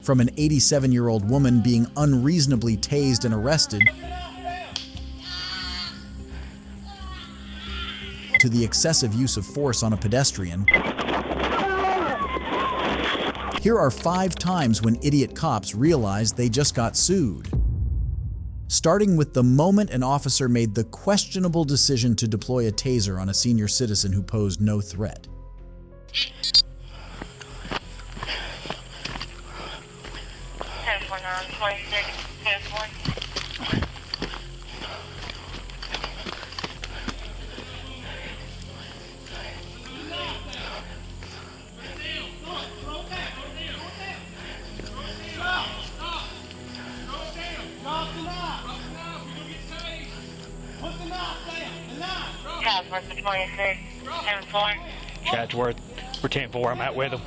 From an 87-year-old woman being unreasonably tased and arrested, to the excessive use of force on a pedestrian, here are 5 times when idiot cops realized they just got sued. Starting with the moment an officer made the questionable decision to deploy a taser on a senior citizen who posed no threat. Chatsworth, 26, 10-4. Chatsworth, we're 10-4, I'm out with him.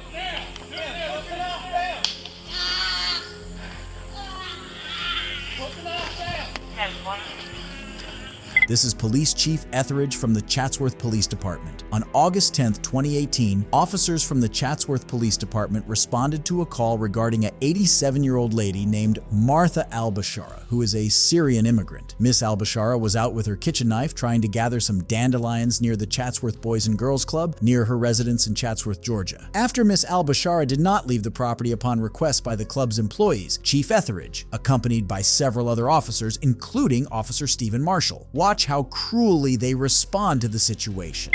This is Police Chief Etheridge from the Chatsworth Police Department. On August 10, 2018, officers from the Chatsworth Police Department responded to a call regarding an 87-year-old lady named Martha Al-Bashara, who is a Syrian immigrant. Miss Al-Bashara was out with her kitchen knife trying to gather some dandelions near the Chatsworth Boys and Girls Club, near her residence in Chatsworth, Georgia. After Miss Al-Bashara did not leave the property upon request by the club's employees, Chief Etheridge, accompanied by several other officers, including Officer Stephen Marshall. Watch how cruelly they respond to the situation.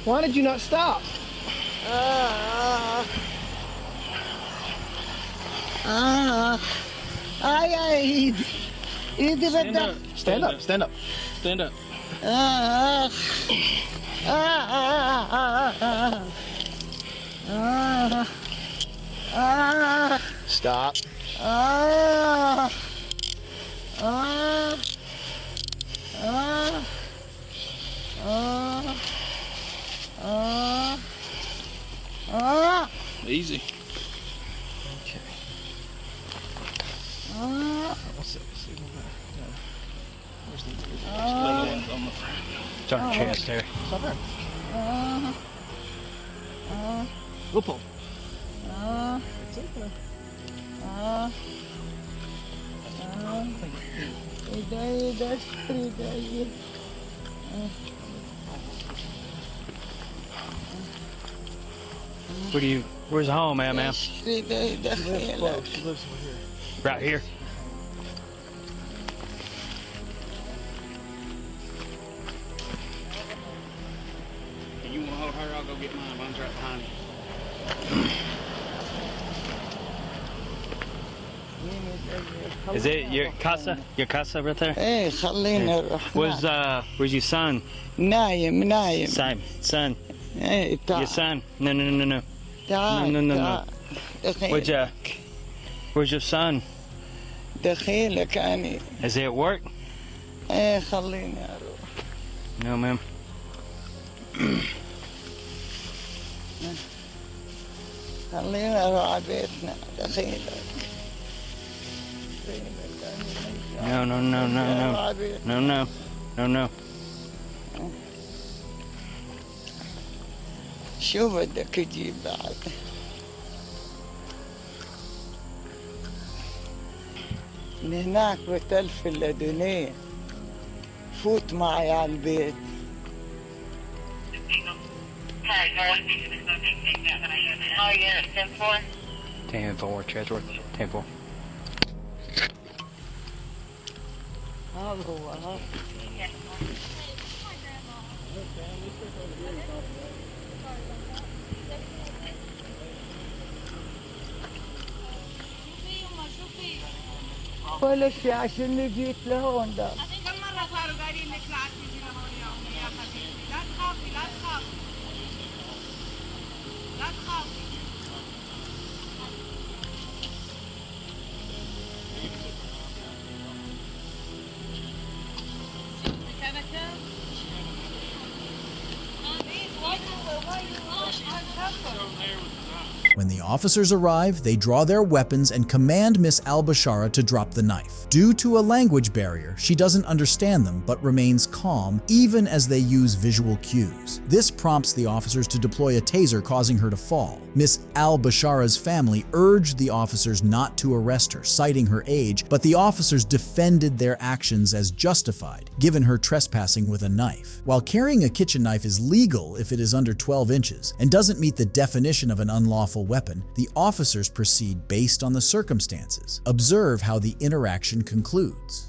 Why did you not stop? Stand up. Stand up. Stand up. Stand up. Stop. Easy. Okay. It's on her chest there. Stop there. Go pull. It's okay. Where's home at, ma'am? She lives over here. Right here. If you want to hold her, I'll go get mine. Mine's right behind you. Is it your casa? Your casa right there? ايه خلينا نروح. Where's your son? نايم. Son. ايه تعال. Your son? No. تعال. No. دخيل. Where's your son? دخيلك أنا. Is he at work? ايه خليني أروح. No, ma'am. خلينا أروح على بيتنا دخيلك. No. شو بدك تجيب بعد؟ من هناك بتلف اللدنية. فوت معي على البيت. Oh, yeah, 10-4. 10-4, Chatsworth. 10-4. هذا هو ها. ولا شيء عشان جيت لهون ده. كم مرة صاروا قايلين لك لا تيجي لهون يا حبيبتي؟ لا تخافي. Why When the officers arrive, they draw their weapons and command Miss Al-Bashara to drop the knife. Due to a language barrier, she doesn't understand them but remains calm even as they use visual cues. This prompts the officers to deploy a taser, causing her to fall. Miss Al-Bashara's family urged the officers not to arrest her, citing her age, but the officers defended their actions as justified, given her trespassing with a knife. While carrying a kitchen knife is legal if it is under 12 inches and doesn't meet the definition of an unlawful weapon, the officers proceed based on the circumstances. Observe how the interaction concludes.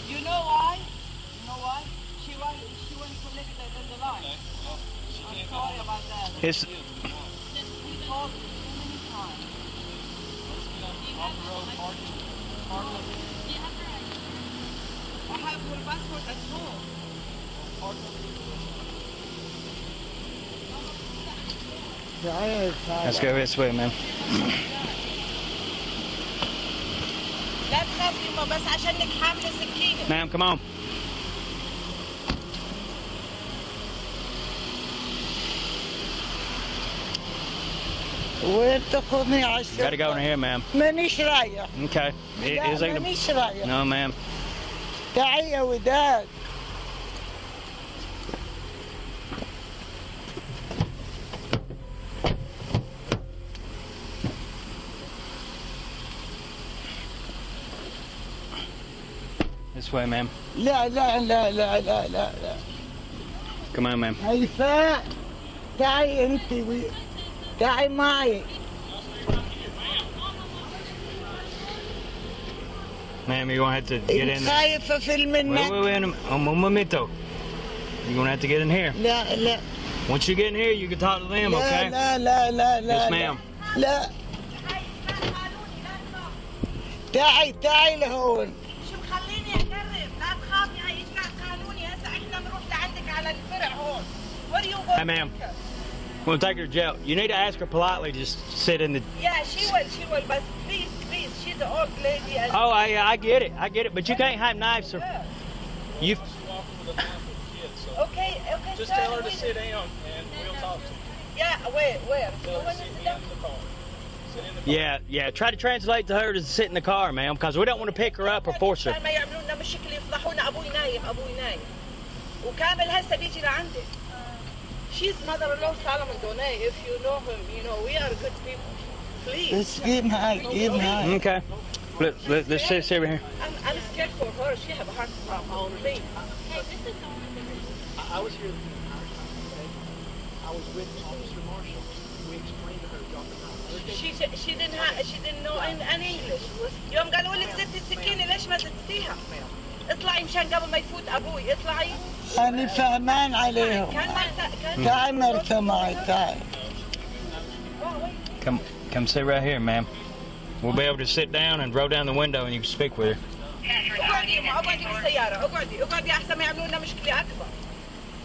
You know why? You know why? She went to lick the line. I'm sorry about that. His, We talked too many times. I have your passport at home. let's go this way, man. لا تخاف يما بس عشانك حاملة سكينة. Ma'am, come on. وين تاخذني على You gotta go in here, ma'am. مانيش رايح. Okay. لا Is it- مانيش رايح. No, ma'am. تعي يا وداد. This way, ma'am. لا لا لا لا لا لا لا. Come on, ma'am. هيفاء تعي انت تعي معي. Ma'am, you're gonna have to get in there. خايفة في Wait, المنك. wait, un momento. You're gonna have to get in here. لا لا Once you get in here, you can talk to them, لا okay? لا لا لا لا. Yes, ma'am. لا تعي لهون. شو مخليني اقرب؟ لا تخافي هي اجراء قانوني هسه احنا بنروح لعندك على الفرع هون. Where do you go? Hey, ma'am. We'll take her to jail. You need to ask her politely, just sit in the... Yeah, she will, but please, she's an old lady. And Oh, I get it, but you can't have knives, or... You... okay, Just sir, tell her to we- sit down and we'll talk to her. Yeah, where? Tell her to sit in the car. Sit in the car. Yeah, try to translate to her to sit in the car, ma'am, because we don't want to pick her up or force her. ما يعملوا لنا مشكلة يفضحونا أبوي نايم وكامل هسه بيجي لعندك. She's mother-in-law Solomon Donay. If you know him, you know we are good people. Please. بس جيب هاي. Okay. Let's sit over here. I'm scared for her. She have a heart problem. Please. I was here. I was with Officer Marshall. We explained to her about the knife. She didn't know any English. يوم قالوا لك زدتي السكينة ليش ما زدتيها؟ اطلعي مشان قبل ما يفوت أبوي اطلعي. أنا فهمان عليهم. كان تعي مرتة معي تعي. Come sit right here, ma'am. We'll be able to sit down and roll down the window and you can speak with her. اقعدي بالسيارة اقعدي أحسن ما يعملوا لنا مشكلة أكبر.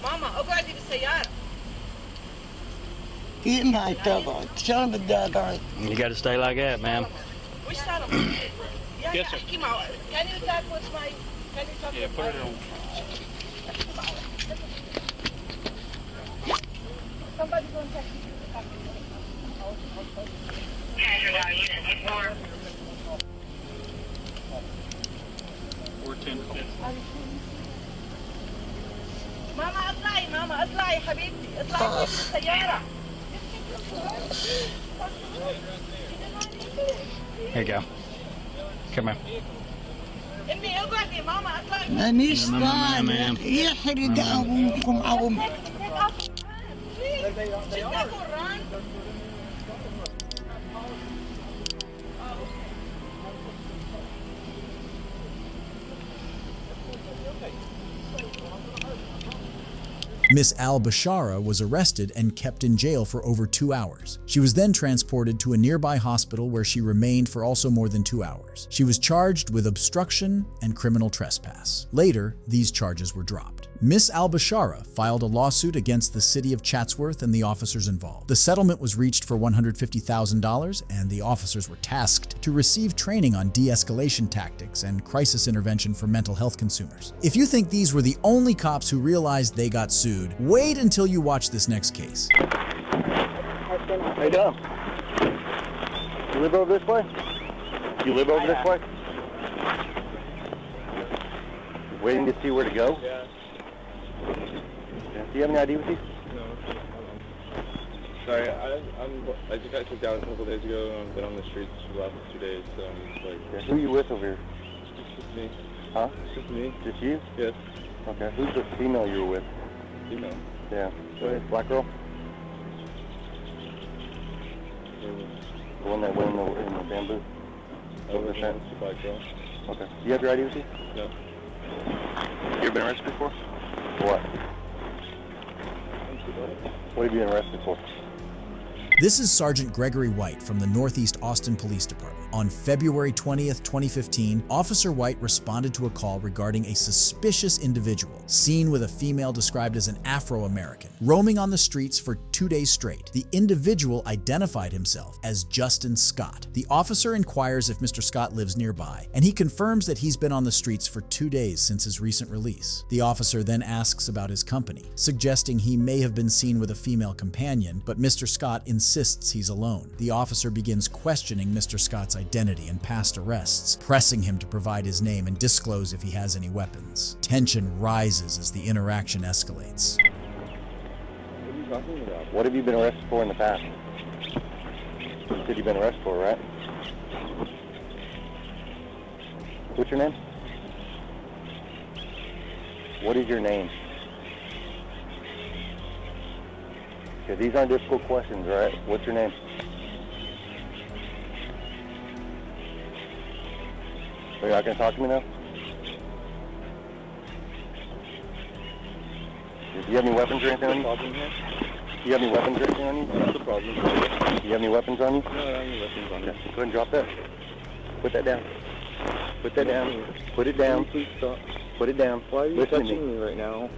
ماما اقعدي بالسيارة. جيب هاي تقعد. شلون بدي أقعد؟ You got to stay like that, ma'am. وش صار؟ يعني Yes, sir. احكي معه. Can you talk with my? Can you talk Yeah, with put my? it on. Somebody go and check. We're 10. ماما اطلعي حبيبتي اطلعي من السيارة. Here you go. Come here. امي اقعدي ماما اطلعي. مانيش ما- ما- ما- طالع. يحرق أبوكم عوم. Take off your hands, please. She's not gonna run. Miss Al-Bashara was arrested and kept in jail for over 2 hours. She was then transported to a nearby hospital where she remained for also more than 2 hours. She was charged with obstruction and criminal trespass. Later, these charges were dropped. Miss Al-Bashara filed a lawsuit against the city of Chatsworth and the officers involved. The settlement was reached for $150,000, and the officers were tasked to receive training on de-escalation tactics and crisis intervention for mental health consumers. If you think these were the only cops who realized they got sued, wait until you watch this next case. How you doing? You live over this way? You live over this way? Waiting to see where to go? Yeah. Do you have any ID with you? No. Sorry, I just got kicked out a couple days ago, and I've been on the streets for the last 2 days, so I'm just like... Yeah. Who are you with over here? It's just me. Huh? It's just me. Just you? Yes. Okay. Who's the female you were with? Female. Yeah. Black girl? The one that went in the bamboo? Over the fence, the black girl. Okay. Do you have your ID with you? No. You ever been arrested before? What? What have you been arrested for? This is Sergeant Gregory White from the Northeast Austin Police Department. On February 20th, 2015, Officer White responded to a call regarding a suspicious individual seen with a female described as an Afro-American roaming on the streets for 2 days straight. The individual identified himself as Justin Scott. The officer inquires if Mr. Scott lives nearby, and he confirms that he's been on the streets for 2 days since his recent release. The officer then asks about his company, suggesting he may have been seen with a female companion, but Mr. Scott insists he's alone. The officer begins questioning Mr. Scott's identity and past arrests, pressing him to provide his name and disclose if he has any weapons. Tension rises as the interaction escalates. What are you talking about? What have you been arrested for in the past? You said you've been arrested for, right? What's your name? What is your name? Okay, these aren't difficult questions, all right? What's your name? Are you not going to talk to me now? Do you have any weapons or anything on you? Do you have any weapons or anything on you? What's the problem? Do you have any weapons on you? No, I don't have any weapons on me. Okay, go ahead and drop that. Put that down. Put that down. Put it down. Please stop. Put it down. Why are you Listen to touching me. me right now?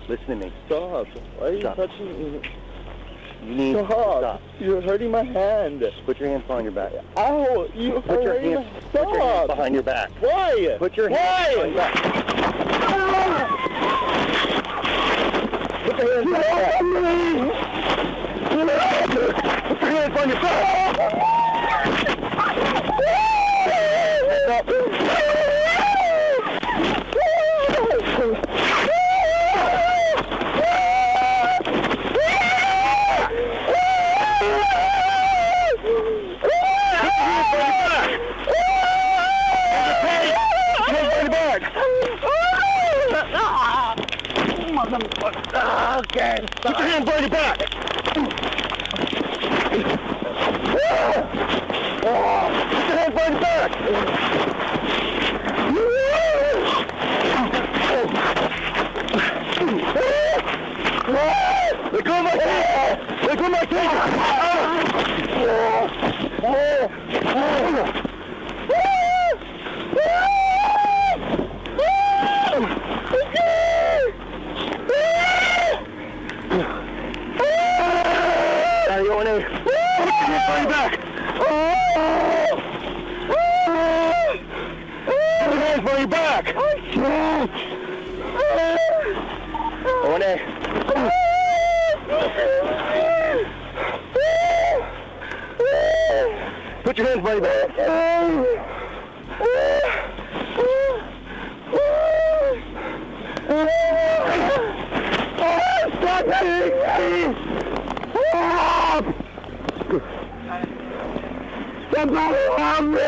Listen to me. Stop. Why are you Stop. touching me? You need to Stop. stop. You're hurting my hand. Put your hands behind your back. Ow! You're Put your hurting hands, my... put your hands Stop! behind your back. Why? Put your hands behind your back. Put your hands behind your back. Put your hands on your back. Stop. Okay. Put your hands behind your back. Put your hands behind your back. Let go of my hand. Let go of my Now you want to put your hands behind your back. Put your hands behind your back. Put your hands behind your back. Stop hitting me! Somebody help me!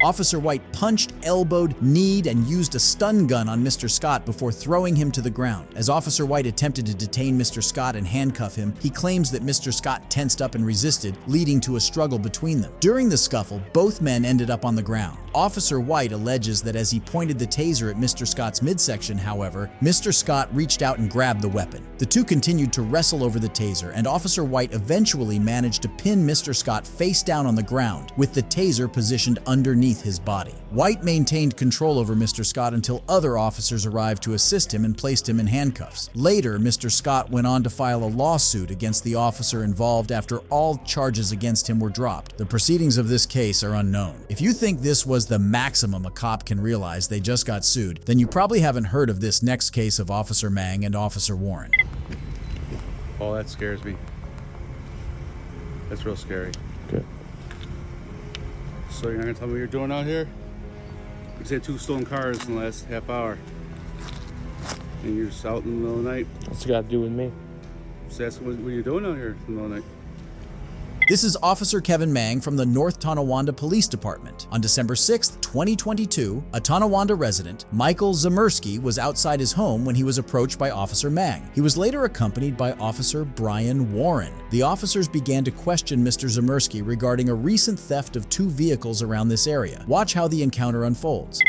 Officer White punched, elbowed, kneed, and used a stun gun on Mr. Scott before throwing him to the ground. As Officer White attempted to detain Mr. Scott and handcuff him, he claims that Mr. Scott tensed up and resisted, leading to a struggle between them. During the scuffle, both men ended up on the ground. Officer White alleges that as he pointed the taser at Mr. Scott's midsection, however, Mr. Scott reached out and grabbed the weapon. The two continued to wrestle over the taser, and Officer White eventually managed to pin Mr. Scott face down on the ground, with the taser positioned underneath beneath his body. White maintained control over Mr. Scott until other officers arrived to assist him and placed him in handcuffs. Later, Mr. Scott went on to file a lawsuit against the officer involved after all charges against him were dropped. The proceedings of this case are unknown. If you think this was the maximum a cop can realize they just got sued, then you probably haven't heard of this next case of Officer Mang and Officer Warren. Oh, that scares me. That's real scary. Okay. So you're not gonna tell me what you're doing out here? You said 2 stolen cars in the last half hour. And you're just out in the middle of the night? What's it got to do with me? Just asking what are you doing out here in the middle of the night? This is Officer Kevin Mang from the North Tonawanda Police Department. On December 6, 2022, a Tonawanda resident, Michael Zamersky, was outside his home when he was approached by Officer Mang. He was later accompanied by Officer Brian Warren. The officers began to question Mr. Zamersky regarding a recent theft of 2 vehicles around this area. Watch how the encounter unfolds.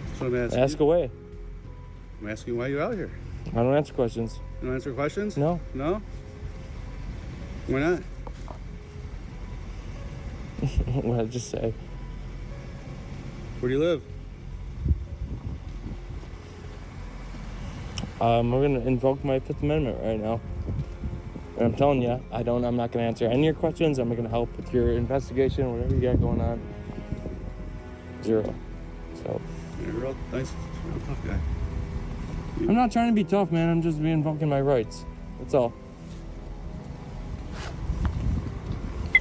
That's what I'm asking. Ask away. I'm asking why you're out here. I don't answer questions. You don't answer questions? No. No? Why not? What did I just say? Where do you live? We're gonna invoke my 5th Amendment right now. And I'm telling you, I'm not gonna answer any of your questions. I'm gonna help with your investigation, whatever you got going on. 0. So. You're a real nice, real tough guy. I'm not trying to be tough, man. I'm just invoking my rights. That's all.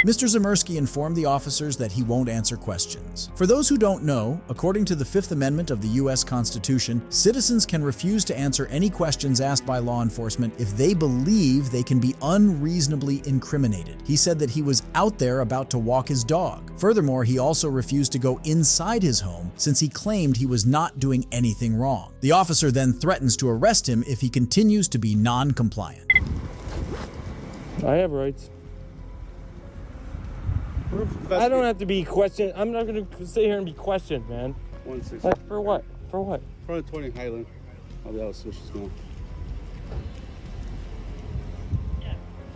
Mr. Zamersky informed the officers that he won't answer questions. For those who don't know, according to the 5th Amendment of the U.S. Constitution, citizens can refuse to answer any questions asked by law enforcement if they believe they can be unreasonably incriminated. He said that he was out there about to walk his dog. Furthermore, he also refused to go inside his home since he claimed he was not doing anything wrong. The officer then threatens to arrest him if he continues to be non-compliant. I have rights. I don't have to be questioned. I'm not going to sit here and be questioned, man. 160. Like, for what? For what? Front of 20 Highland. I'll be out of suspicious man.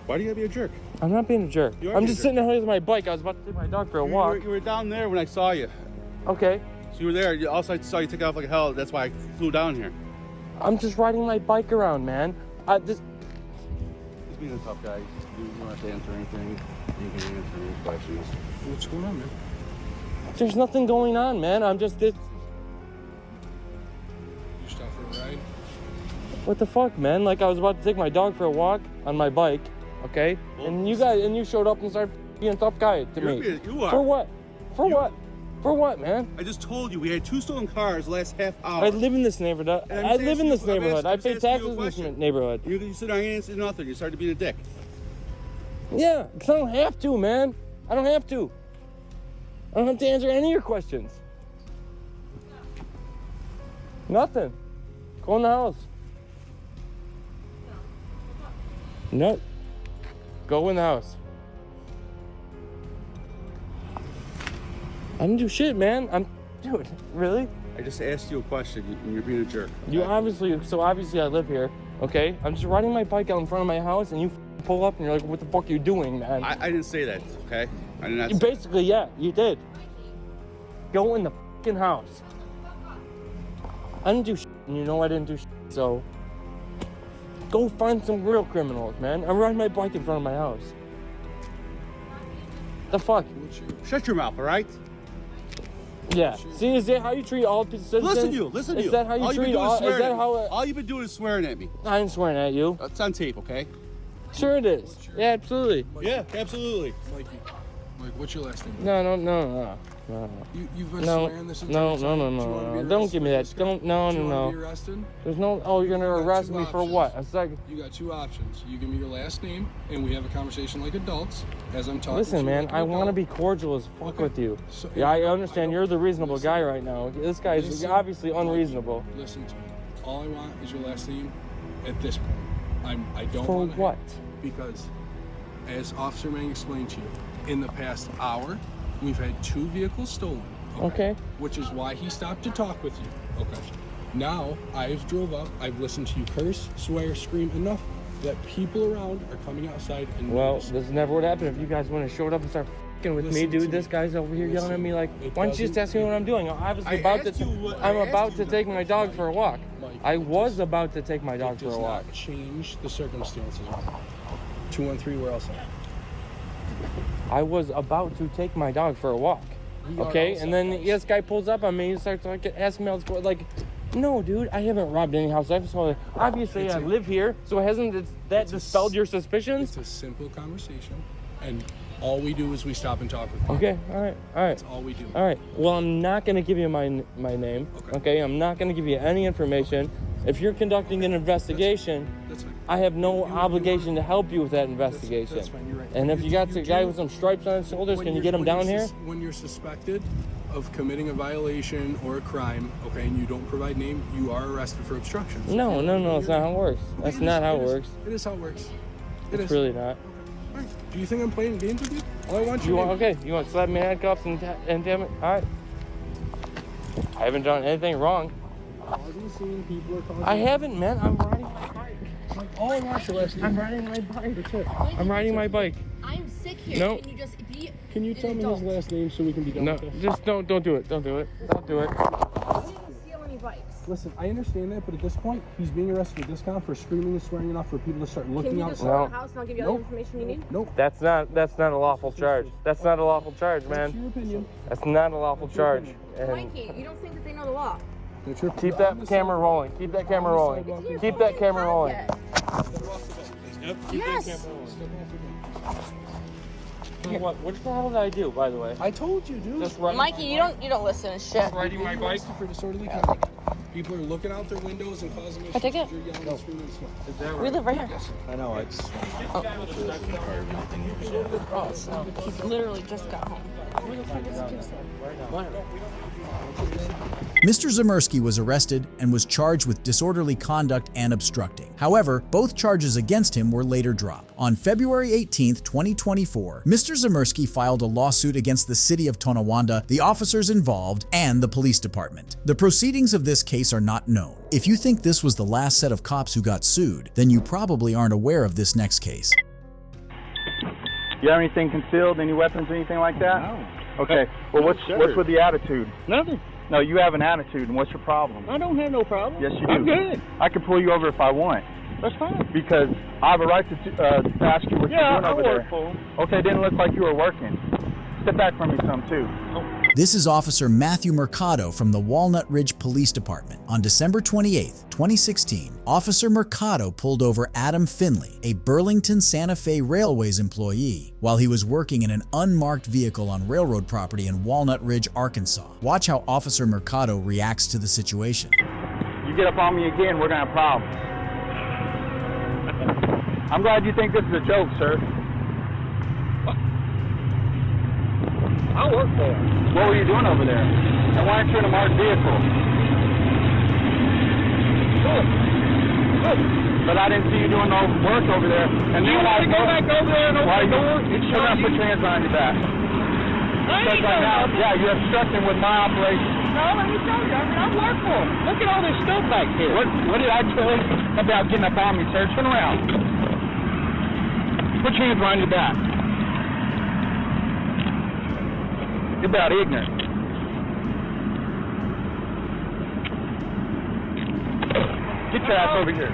Why do you gotta be a jerk? I'm not being a jerk. You are I'm being just a sitting there with my bike. I was about to take my dog for a walk. You were down there when I saw you. Okay. So you were there. Also, I saw you take off like hell. That's why I flew down here. I'm just riding my bike around, man. He's being a tough guy. You don't have to answer anything. You can answer any questions. What's going on, man? There's nothing going on, man. I'm just this. You stop for a ride? What the fuck, man? Like, I was about to take my dog for a walk on my bike, okay? Well, and you showed up and started being a tough guy to me. You are. For what? For what? For what, man? I just told you we had 2 stolen cars the last half hour. I live in this neighborhood. And I'm I just live in this asking you- neighborhood. I I'm pay just asking you a taxes in this question. neighborhood. You sit down and answer nothing. You started being a dick. Yeah, because I don't have to, man. I don't have to. I don't have to answer any of your questions. Nothing. Go in the house. Nope. Go in the house. I didn't do shit, man. Dude, really? I just asked you a question and you're being a jerk. Obviously I live here, okay? I'm just riding my bike out in front of my house and you pull up and you're like, what the fuck are you doing, man? I didn't say that, okay? I did not You say basically, yeah, you did. Go in the fucking house. I didn't do shit, and you know I didn't do shit, so go find some real criminals, man. I'm riding my bike in front of my house. The fuck? Shut your mouth, all right? Yeah. See, is that how you treat all citizens? Listen to you. Is that how you treat all? Is that how? All you've been doing is swearing at me. I ain't swearing at you. It's on tape, okay? Sure it is. Yeah, absolutely. Yeah, absolutely. Mikey, what's your last name? No. You've been No, swearing this no. entire time? Do you wanna be Don't give me that. arrested? Don't. Do you wanna be No. arrested? There's no. Oh, you're gonna You got arrest 2 me for options. what? It's like. You got 2 options. You give me your last name, and we have a conversation like adults, as I'm talking to Listen, you man. like an I want to adult. be cordial as fuck Okay. with you. So- Yeah, I understand. I You're the don't- reasonable listen. guy right now. This guy is Listen. obviously unreasonable. Listen to me. All I want is your last name at this point. I don't For want what? Because, as Officer Mang explained to you, in the past hour, we've had 2 vehicles stolen. Okay. Which is why he stopped to talk with you. Okay. Now, I've drove up, I've listened to you curse, swear, scream enough. that people around are coming outside and Well, noticing. this never would happen if you guys wouldn't have showed up and started f***ing with Listen me, dude. to This me. guy's over here yelling at me like, It why don't you just doesn't- ask me what I'm doing? I was I about asked to. you what- I'm I asked about you to that. take my dog for a walk. Mike, I it was does- about to take my dog It for a does walk. not change the circumstances. 213, where else? I was about to take my dog for a walk. We are Okay, outside, and then guys. this guy pulls up on me and starts like asking me what's going. Like, no, dude, I haven't robbed any house. Obviously, I live here, so hasn't that dispelled your suspicions? It's a simple conversation, and all we do is we stop and talk with you. Okay, all right. That's all we do. All right. Well, I'm not gonna give you my name. Okay. I'm not gonna give you any information. If you're conducting an investigation, That's fine. I have no obligation to help you with that investigation. That's fine. You're right. And if you got the guy with some stripes on his shoulders, can you get him down here? When you're suspected of committing a violation or a crime, okay, and you don't provide name, you are arrested for obstruction. No, that's not how it works. That's not how it works. It is how it works. It It's is. really not. All right. Do you think I'm playing games with you? All I want you You to want do. okay? You want to slap me in handcuffs and damn it? All right. I haven't done anything wrong. Causing scene, people are causing. I haven't, man. I'm riding my bike. Like, all I want your last name. I'm riding my bike. I'm riding my bike. I'm sick here. No. Can you just be Can you an tell me adult? his last name so we can be done No, with this? just don't do it. Don't do it. Don't do it. You didn't steal any bikes. Listen, I understand that, but at this point, he's being arrested with discount for screaming and swearing enough for people to start Can looking you just outside. go No. to the house and I'll give you all the information you need? Nope. That's not a lawful charge. That's not a lawful charge, That's man. your opinion. That's not a lawful That's your charge. opinion. And Mikey, you don't think that they know the law? That's your keep on that the camera sidewalk. rolling. Keep that camera rolling. It's in your Keep that camera rolling. Yep. Yes. What the hell did I do, by the way? I told you, dude. Just riding, Mikey, you don't listen to shit. riding my bike. For disorderly conduct. People are looking out their windows and causing issues. I take it. You're yelling and screaming and swearing. Is that We right? live right here. I know, it's... Oh, so he literally just got home. Mr. Zemersky was arrested and was charged with disorderly conduct and obstructing. However, both charges against him were later dropped. On February 18, 2024, Mr. Zemersky filed a lawsuit against the city of Tonawanda, the officers involved, and the police department. The proceedings of this case are not known. If you think this was the last set of cops who got sued, then you probably aren't aware of this next case. You have anything concealed, any weapons, anything like that? No. Okay. Well, what's with the attitude? Nothing. No, you have an attitude, and what's your problem? I don't have no problem. Yes, you do. I'm good. I can pull you over if I want, That's fine. because I have a right to ask you what you're doing I over work there. for 'em. Okay, it didn't look like you were working. Step back from me some, too. This is Officer Matthew Mercado from the Walnut Ridge Police Department. On December 28, 2016, Officer Mercado pulled over Adam Finley, a Burlington Santa Fe Railways employee, while he was working in an unmarked vehicle on railroad property in Walnut Ridge, Arkansas. Watch how Officer Mercado reacts to the situation. You get up on me again, we're going to have problems. I'm glad you think this is a joke, sir. I work for him. What were you doing over there? And why aren't you in a marked vehicle? But I didn't see you doing no work over there. And You then want to go back over there and open the door? You're going to put your hands behind your back. I Because ain't right now, going yeah, you're obstructing with my operation. No, let me tell you. I work for him. Look at all this stuff back here. What did I tell you about getting up on me, sir? Turn around. Put your hands behind your back. You're about ignorant. Get your ass over here.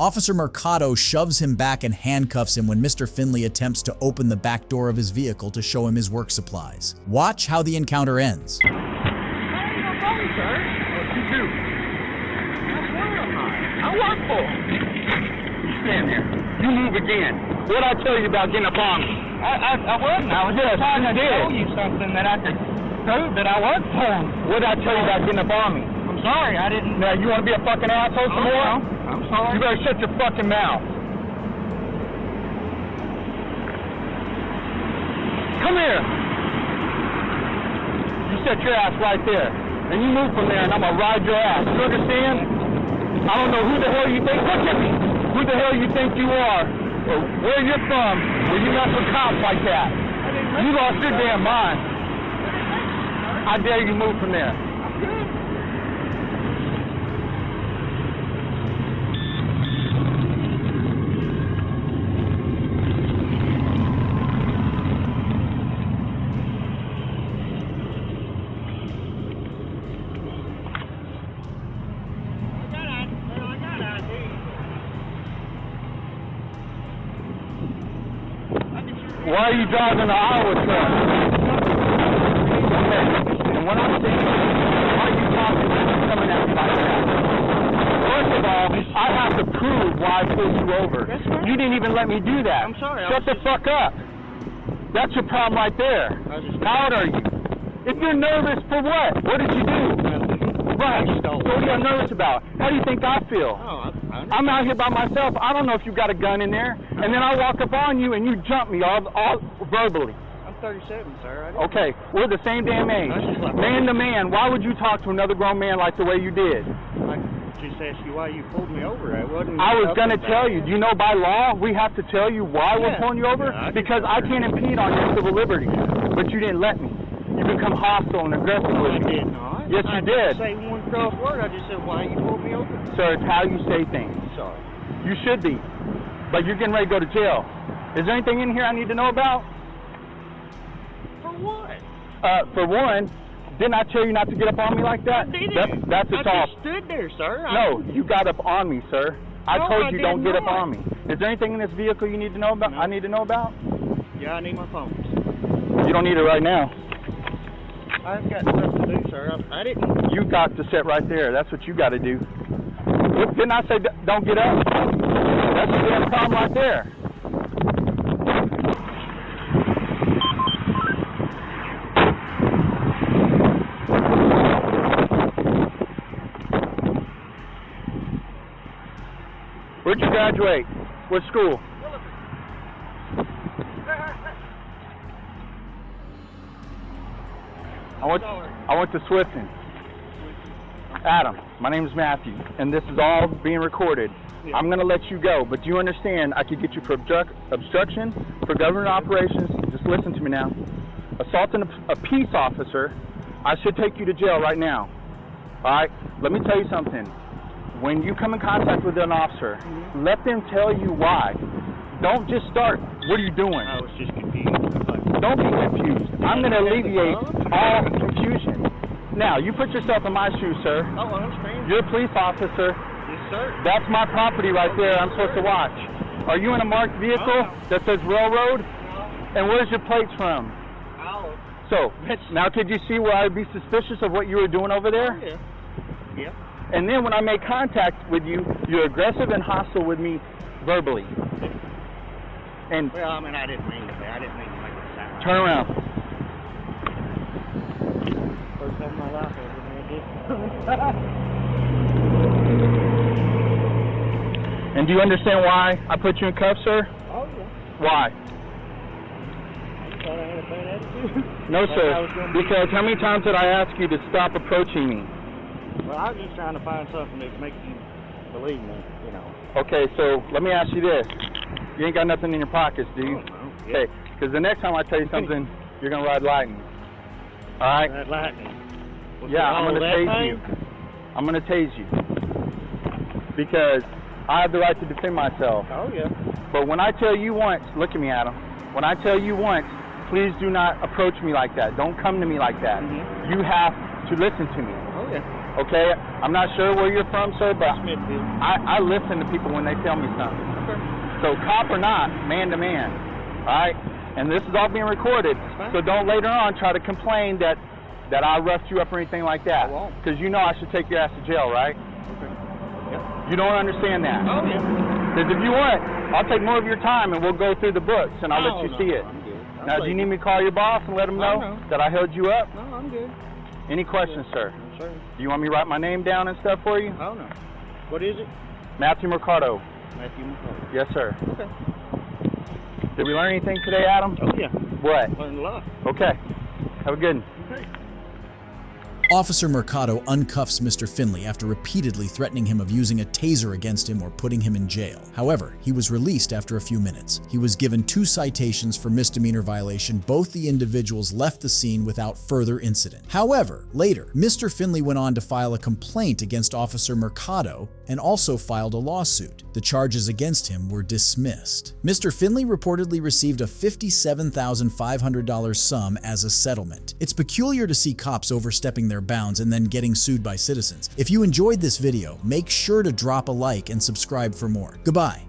Officer Mercado shoves him back and handcuffs him when Mr. Finley attempts to open the back door of his vehicle to show him his work supplies. Watch how the encounter ends. I ain't no problem, sir. What you do? That's where I'm not. I work for him. You stand here. You move again. What'd I tell you about getting up on me? I wasn't. I was Yes, just trying to you did. show you something that I could prove that I work for him. What'd I tell you about getting up on me? I'm sorry, I didn't. Now, you want to be a fucking asshole some more? No, I'm sorry. You better shut your fucking mouth. Come here. You set your ass right there. And you move from there and I'm going to ride your ass. You understand? I don't know who the hell you think. Look at me. Who the hell you think you are? Or where you're from. Where you mess with cops like that. You lost your damn mind. I dare you move from there. Why are you driving an Iowa truck? Okay. And what I'm saying is, why are you talking and coming at me like that? First of all, I have to prove why I pulled you over. You didn't even let me do that. I'm sorry. Shut the fuck up. That's your problem right there. How old are you? If you're nervous, for what? What did you do? Right. So what are you nervous about? How do you think I feel? I'm out here by myself. I don't know if you got a gun in there. And then I walk up on you and you jump me all verbally. I'm 37, sir. Okay, we're the same damn age. Man to man, why would you talk to another grown man like the way you did? I just asked you why you pulled me over. I was going to tell you. Do you know by law we have to tell you why we're pulling you over? Because I can't impede on your civil liberties. But you didn't let me. You become hostile and aggressive with me. I did not. Yes, you did. I didn't say one cross word. I just said why you pulled me over. Sir, it's how you say things. Sorry. You should be. But you're getting ready to go to jail. Is there anything in here I need to know about? For what? For one, didn't I tell you not to get up on me like that? I didn't. That's I all. just stood there, sir. No, you got up on me, sir. I told you don't get up not. on me. Is there anything in this vehicle you need to know about? No. I need to know about? Yeah, I need my phone. You don't need it right now. I've got stuff to do, sir. I didn't. You got to sit right there. That's what you got to do. Didn't I say don't get up? That's the damn problem right there. Where'd you graduate? What school? I went to Swifton. Adam, my name is Matthew, and this is all being recorded. Yeah. I'm going to let you go, but do you understand I could get you for obstruction, for government operations, just listen to me now, assaulting a peace officer. I should take you to jail right now. All right? Let me tell you something. When you come in contact with an officer, let them tell you why. Don't just start, what are you doing? I was just confused. Don't be confused. I'm going to alleviate all confusion. Now, you put yourself in my shoes, sir. Oh, I understand. You're a police officer. Yes, sir. That's my property right there. I'm supposed to watch. Are you in a marked vehicle that says railroad? No. And where's your plates from? Olive. So, now could you see where I would be suspicious of what you were doing over there? Oh, yeah. Yeah. And then when I make contact with you, you're aggressive and hostile with me verbally. And well, I mean, I didn't mean to make it sound. Turn around. First time in my life I And do you understand why I put you in cuffs, sir? Oh, yeah. Why? You thought I had a bad attitude? No, sir. Because how many times did I ask you to stop approaching me? Well, I was just trying to find something that makes you believe me, you know. Okay, so let me ask you this. You ain't got nothing in your pockets, do you? Oh, no. Okay, because the next time I tell you something, you're going to ride lightning. All right? Ride lightning? Yeah, I'm going to tase you. I'm going to tase you. Because I have the right to defend myself. Oh, yeah. But when I tell you once, look at me, Adam. When I tell you once, please do not approach me like that. Don't come to me like that. Mm-hmm. You have to listen to me. Oh, yeah. Okay? I'm not sure where you're from, sir, but Smithfield. I listen to people when they tell me something. Okay. So cop or not, man to man. All right? And this is all being recorded. So don't later on try to complain that I roughed you up or anything like that. I won't. Because you know I should take your ass to jail, right? Okay. Yep. You don't understand that. Oh, yeah. Because if you want, I'll take more of your time and we'll go through the books and I'll let you see it. I'm good. Now, do you need me to call your boss and let him know that I held you up? No, I'm good. Any questions, sir? No, sir. Do you want me to write my name down and stuff for you? Oh, no. What is it? Matthew Mercado. Matthew McCall. Yes, sir. Okay. Did we learn anything today, Adam? Oh, yeah. What? Learned a lot. Okay. Have a good one. Okay. Officer Mercado uncuffs Mr. Finley after repeatedly threatening him of using a taser against him or putting him in jail. However, he was released after a few minutes. He was given 2 citations for misdemeanor violation. Both the individuals left the scene without further incident. However, later, Mr. Finley went on to file a complaint against Officer Mercado and also filed a lawsuit. The charges against him were dismissed. Mr. Finley reportedly received a $57,500 sum as a settlement. It's peculiar to see cops overstepping their bounds and then getting sued by citizens. If you enjoyed this video, make sure to drop a like and subscribe for more. Goodbye.